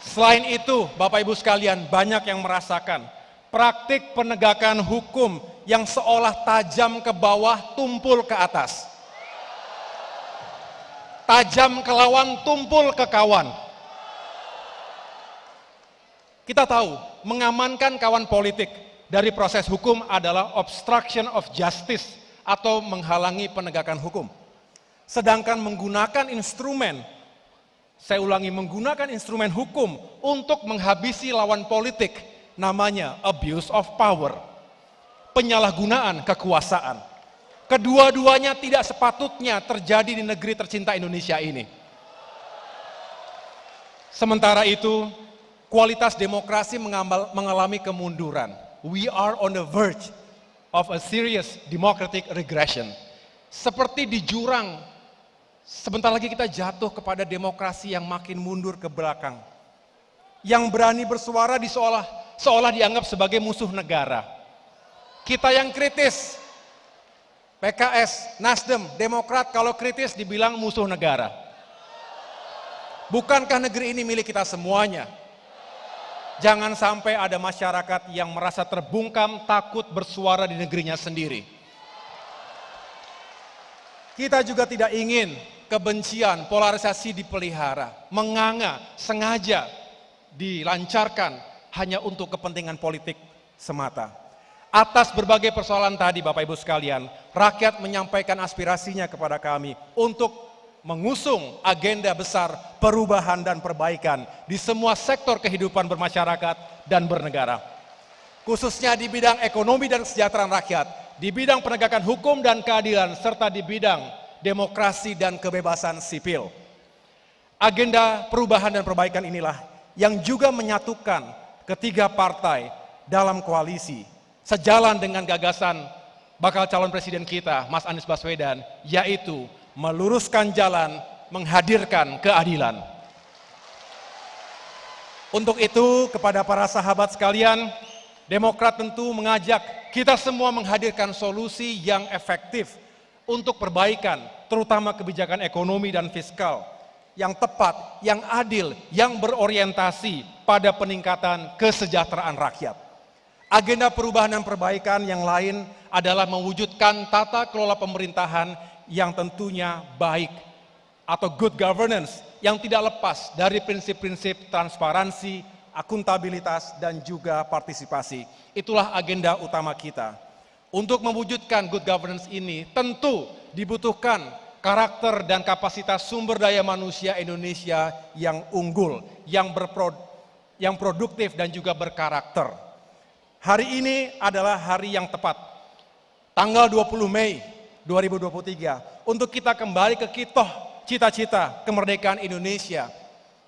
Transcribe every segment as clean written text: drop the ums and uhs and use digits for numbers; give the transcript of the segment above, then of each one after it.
Selain itu, Bapak Ibu sekalian, banyak yang merasakan praktik penegakan hukum yang seolah tajam ke bawah, tumpul ke atas. Tajam ke lawan, tumpul ke kawan. Kita tahu, mengamankan kawan politik dari proses hukum adalah obstruction of justice atau menghalangi penegakan hukum. Sedangkan menggunakan instrumen, saya ulangi, menggunakan instrumen hukum untuk menghabisi lawan politik, namanya abuse of power, penyalahgunaan kekuasaan. Kedua-duanya tidak sepatutnya terjadi di negeri tercinta Indonesia ini. Sementara itu, kualitas demokrasi mengalami kemunduran. We are on the verge of a serious democratic regression. Seperti di jurang, sebentar lagi kita jatuh kepada demokrasi yang makin mundur ke belakang. Yang berani bersuara seolah dianggap sebagai musuh negara. Kita yang kritis, PKS, Nasdem, Demokrat kalau kritis dibilang musuh negara. Bukankah negeri ini milik kita semuanya? Jangan sampai ada masyarakat yang merasa terbungkam, takut bersuara di negerinya sendiri. Kita juga tidak ingin kebencian, polarisasi dipelihara, menganga, sengaja dilancarkan hanya untuk kepentingan politik semata. Atas berbagai persoalan tadi Bapak Ibu sekalian, rakyat menyampaikan aspirasinya kepada kami untuk mengusung agenda besar perubahan dan perbaikan di semua sektor kehidupan bermasyarakat dan bernegara. Khususnya di bidang ekonomi dan kesejahteraan rakyat, di bidang penegakan hukum dan keadilan, serta di bidang demokrasi dan kebebasan sipil. Agenda perubahan dan perbaikan inilah yang juga menyatukan ketiga partai dalam koalisi, sejalan dengan gagasan bakal calon presiden kita, Mas Anies Baswedan, yaitu meluruskan jalan, menghadirkan keadilan. Untuk itu, kepada para sahabat sekalian, Demokrat tentu mengajak kita semua menghadirkan solusi yang efektif untuk perbaikan, terutama kebijakan ekonomi dan fiskal, yang tepat, yang adil, yang berorientasi pada peningkatan kesejahteraan rakyat. Agenda perubahan dan perbaikan yang lain adalah mewujudkan tata kelola pemerintahan yang tentunya baik atau good governance yang tidak lepas dari prinsip-prinsip transparansi, akuntabilitas, dan juga partisipasi. Itulah agenda utama kita. Untuk mewujudkan good governance ini tentu dibutuhkan karakter dan kapasitas sumber daya manusia Indonesia yang unggul, yang produktif dan juga berkarakter. Hari ini adalah hari yang tepat, tanggal 20 Mei 2023, untuk kita kembali ke kitoh cita-cita kemerdekaan Indonesia,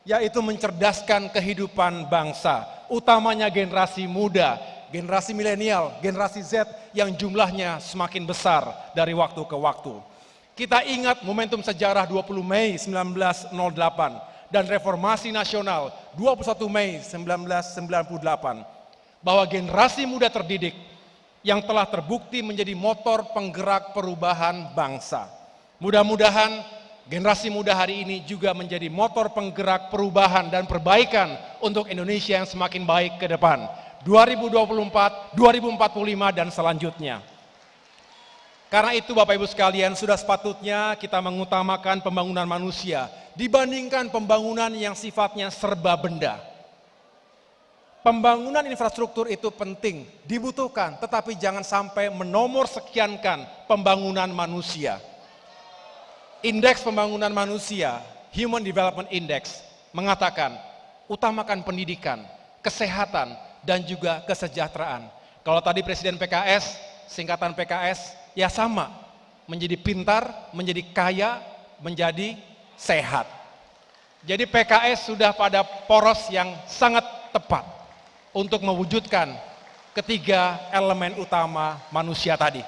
yaitu mencerdaskan kehidupan bangsa, utamanya generasi muda, generasi milenial, generasi Z yang jumlahnya semakin besar dari waktu ke waktu. Kita ingat momentum sejarah 20 Mei 1908 dan reformasi nasional 21 Mei 1998, bahwa generasi muda terdidik yang telah terbukti menjadi motor penggerak perubahan bangsa. Mudah-mudahan generasi muda hari ini juga menjadi motor penggerak perubahan dan perbaikan untuk Indonesia yang semakin baik ke depan. 2024, 2045 dan selanjutnya. Karena itu Bapak Ibu sekalian, sudah sepatutnya kita mengutamakan pembangunan manusia dibandingkan pembangunan yang sifatnya serba benda. Pembangunan infrastruktur itu penting, dibutuhkan, tetapi jangan sampai menomor sekiankan pembangunan manusia. Indeks pembangunan manusia, Human Development Index, mengatakan utamakan pendidikan, kesehatan, dan juga kesejahteraan. Kalau tadi Presiden PKS, singkatan PKS, ya sama, menjadi pintar, menjadi kaya, menjadi sehat. Jadi PKS sudah pada poros yang sangat tepat untuk mewujudkan ketiga elemen utama manusia tadi.